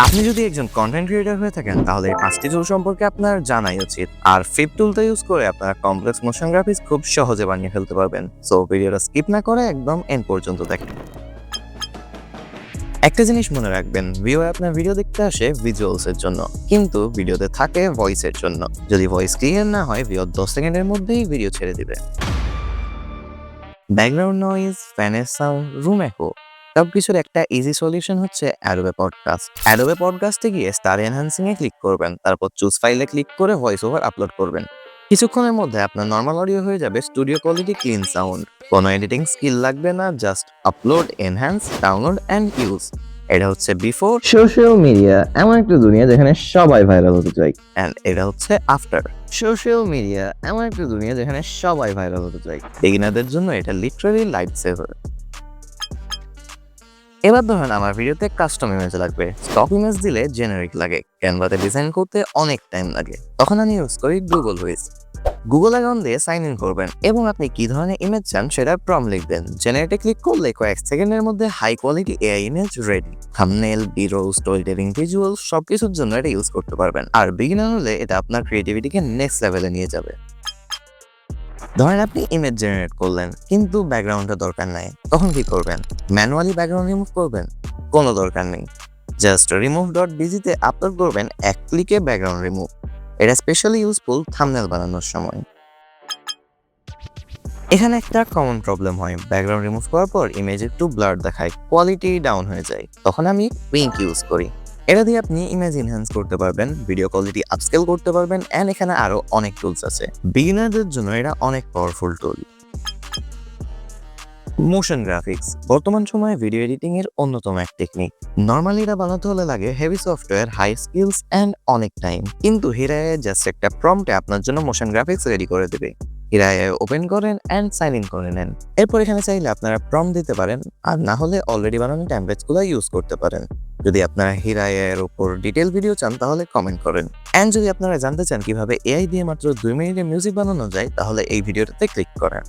আপনি যদি একজন কন্টেন্ট ক্রিয়েটর হয়ে থাকেন তাহলে এই 5টি টুল সম্পর্কে আপনার জানাই উচিত। আর 5th টুলটা ইউজ করে আপনারা কমপ্লেক্স মোশন গ্রাফিক্স খুব সহজে বানিয়ে ফেলতে পারবেন। সো ভিডিওটা স্কিপ না করে একদম এন্ড পর্যন্ত দেখেন। একটা জিনিস মনে রাখবেন, ভিউয়ার আপনার ভিডিও দেখতে আসে ভিজুয়ালস এর জন্য, কিন্তু ভিডিওতে থাকে ভয়েসের জন্য। যদি ভয়েস ক্লিয়ার না হয় ভিউয়ার 10 সেকেন্ডের মধ্যেই ভিডিও ছেড়ে দিবে। ব্যাকগ্রাউন্ড নয়েজ, ফ্যানের সাউন্ড, রুম একো সবকিছুর একটা ইজি সলিউশন হচ্ছে অ্যাডোবে পডকাস্ট। অ্যাডোবে পডকাস্টে গিয়ে স্টার এনহ্যান্সিং এ ক্লিক করবেন, তারপর চুজ ফাইলে ক্লিক করে ভয়েস ওভার আপলোড করবেন। কিছুক্ষণের মধ্যে আপনার নর্মাল অডিও হয়ে যাবে স্টুডিও কোয়ালিটি ক্লিন সাউন্ড। কোনো এডিটিং স্কিল লাগবে না, just upload, enhance, download and use. এটা হচ্ছে বিফোর সোশ্যাল মিডিয়া এমন একটা দুনিয়া যেখানে সবাই ভাইরাল হতে চায়, অ্যান্ড এটা হচ্ছে আফটার। সোশ্যাল মিডিয়া এমন একটা দুনিয়া যেখানে সবাই ভাইরাল হতে চায়। বিগিনারদের জন্য এটা লিটারালি লাইফ সেভার। এবার ধরেন আমার ভিডিওতে কাস্টম ইমেজ লাগবে। স্টক ইমেজ দিলে জেনারিক লাগে, ক্যানভাতে ডিজাইন করতে অনেক টাইম লাগে। তখন আমি ইউজ করি গুগল হুইস্ক। গুগল অ্যাকাউন্ট দিয়ে সাইন ইন করবেন এবং আপনি কি ধরনের ইমেজ চান সেটার প্রম্পট লিখবেন। জেনারেটে ক্লিক করলে কয়েক সেকেন্ডের মধ্যে high quality AI image ready. Thumbnail, বিরো, স্টোরি টেলিং, ভিজুয়াল সবকিছুর জন্য এটা ইউজ করতে পারবেন। আর বিগিনার হলে এটা আপনার ক্রিয়েটিভিটিকে নেক্সট লেভেলে নিয়ে যাবে। ধরেন আপনি ইমেজ জেনারেট করলেন কিন্তু ব্যাকগ্রাউন্ডটা দরকার নাই, তখন কি করবেন? ম্যানুয়ালি ব্যাকগ্রাউন্ড রিমুভ করবেন? কোনো দরকার নেই, জাস্ট Remove.bg তে আপলোড করবেন, এক ক্লিকে ব্যাকগ্রাউন্ড রিমুভ। এটা স্পেশালি ইউজফুল থাম্বনেল বানানোর সময়। এখানে একটা কমন প্রবলেম হয়, ব্যাকগ্রাউন্ড রিমুভ করার পর ইমেজ একটু ব্লার দেখায়, কোয়ালিটি ডাউন হয়ে যায়। তখন আমি উইঙ্ক ইউজ করি। এটা দিয়ে আপনি ইমেজ এনহ্যান্স করতে পারবেন, ভিডিও কোয়ালিটি আপস্কেল করতে পারবেন, এন্ড এখানে আরো অনেক টুলস আছে। বিগিনারদের জন্য এটা অনেক পাওয়ারফুল টুল। মোশন গ্রাফিক্স বর্তমান সময়ে ভিডিও এডিটিং এর অন্যতম এক টেকনিক। নর্মালি এটা বানাতে হলে লাগে heavy software, high skills and অনেক টাইম। কিন্তু Hera.ai জাস্ট একটা প্রম্পটে আপনার জন্য মোশন গ্রাফিক্স রেডি করে দেবে। Hera.ai ওপেন করেন এন্ড সাইন ইন করে নেন। এরপর এখানে চাইলে আপনারা প্রম্পট দিতে পারেন, আর না হলে অলরেডি বানানো টেমপ্লেটসগুলো ইউজ করতে পারেন। যদি আপনারা Hera.ai এর উপর ডিটেল ভিডিও চান তাহলে কমেন্ট করেন। এন্ড যদি আপনারা জানতে চান কিভাবে এআই দিয়ে মাত্র 2 মিনিটে মিউজিক বানানো যায় তাহলে এই ভিডিওটাতে ক্লিক করেন।